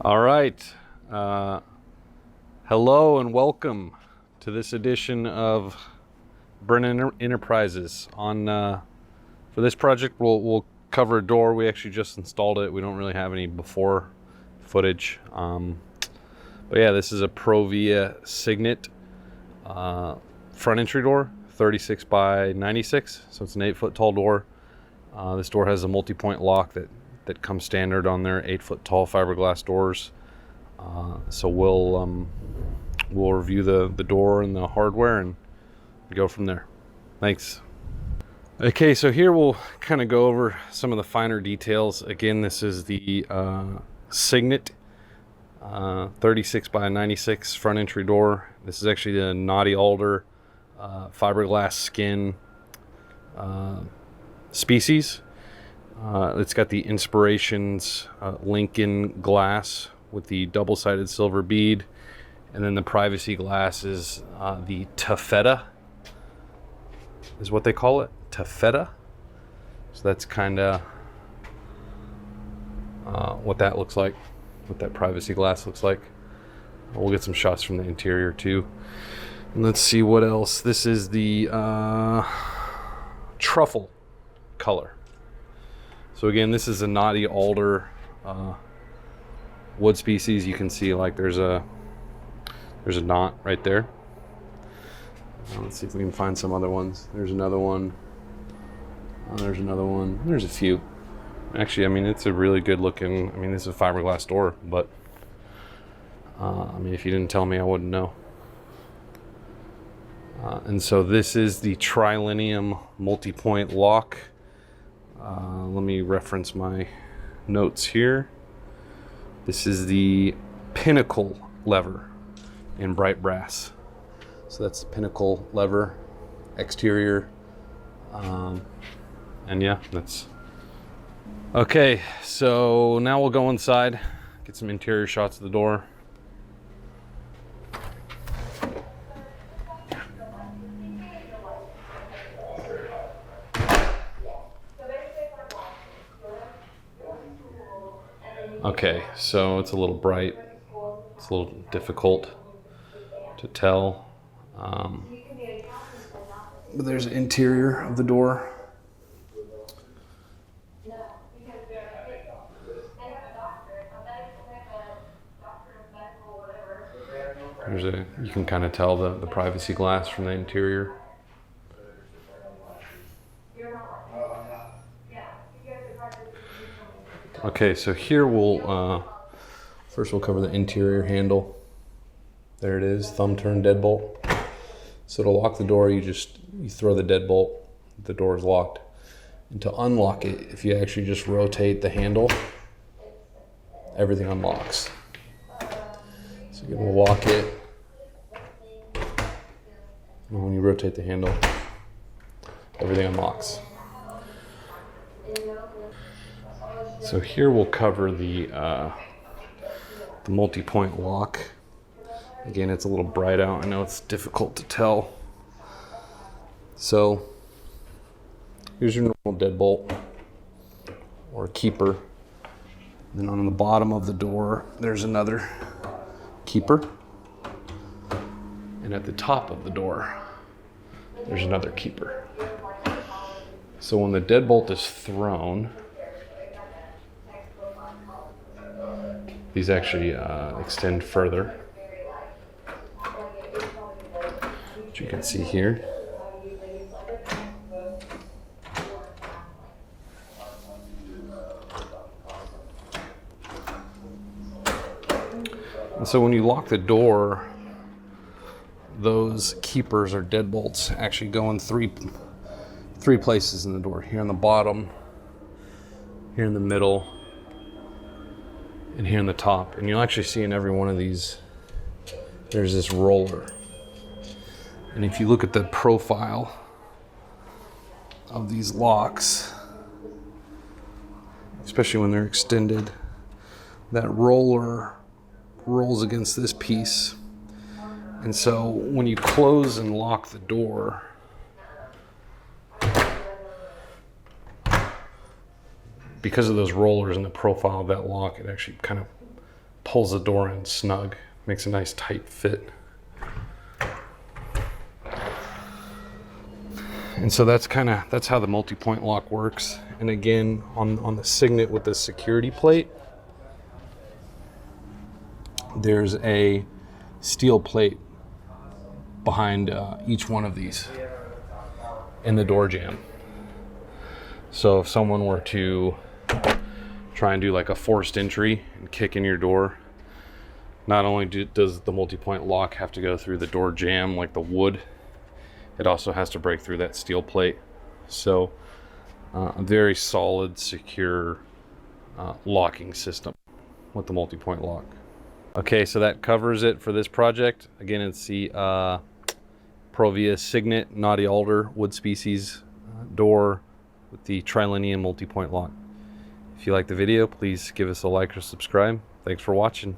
All right. Hello and welcome to this edition of Brennan Enterprises. For this project, we'll cover a door. We actually just installed it. We don't really have any before footage. But yeah, this is a ProVia Signet front entry door, 36 by 96. So it's an 8-foot tall door. This door has a multi-point lock that comes standard on their 8-foot tall fiberglass doors. So we'll review the door and the hardware and go from there. Thanks. Okay, so here we'll kind of go over some of the finer details. Again, this is the Signet 36 by 96 front entry door. This is actually the Knotty Alder fiberglass skin species. It's got the Inspirations Lincoln glass with the double-sided silver bead, and then the privacy glass is the taffeta, is what they call it, taffeta. So that's kind of what that looks like, what that privacy glass looks like. We'll get some shots from the interior too. And let's see what else. This is the Truffle color. So again, this is a Knotty Alder wood species. You can see like there's a knot right there. Let's see if we can find some other ones. There's another one. There's another one. There's a few. Actually, I mean, it's a really good looking, I mean, this is a fiberglass door, but I mean, if you didn't tell me, I wouldn't know. And so this is the Trilennium multi-point lock. Let me reference my notes here. This is the pinnacle lever in bright brass. So that's the pinnacle lever exterior. And yeah, that's okay. So now we'll go inside, get some interior shots of the door. Okay, so it's a little bright. It's a little difficult to tell. But there's an interior of the door. You can kind of tell the privacy glass from the interior. Okay, so here first we'll cover the interior handle. There it is, thumb turn deadbolt. So to lock the door, you throw the deadbolt, the door is locked. And to unlock it, if you actually just rotate the handle, everything unlocks. So you're gonna lock it, and when you rotate the handle, everything unlocks. So here we'll cover the multi-point lock. Again, it's a little bright out. I know it's difficult to tell. So here's your normal deadbolt or keeper. Then on the bottom of the door, there's another keeper. And at the top of the door, there's another keeper. So when the deadbolt is thrown, these actually extend further, which you can see here. And so when you lock the door, those keepers or deadbolts actually go in three places in the door. Here on the bottom, here in the middle, and here in the top. And you'll actually see in every one of these, there's this roller. And if you look at the profile of these locks, especially when they're extended, that roller rolls against this piece. And so when you close and lock the door, because of those rollers in the profile of that lock, it actually kind of pulls the door in snug, makes a nice tight fit. And so that's how the multi-point lock works. And again, on the Signet with the security plate, there's a steel plate behind each one of these in the door jamb. So if someone were to try and do like a forced entry and kick in your door, not only does the multi-point lock have to go through the door jamb like the wood, it also has to break through that steel plate. So a very solid, secure locking system with the multi-point lock. Okay, so that covers it for this project. Again, it's the ProVia Signet Knotty Alder wood species door with the Trilennium multi-point lock. If you like the video, please give us a like or subscribe. Thanks for watching.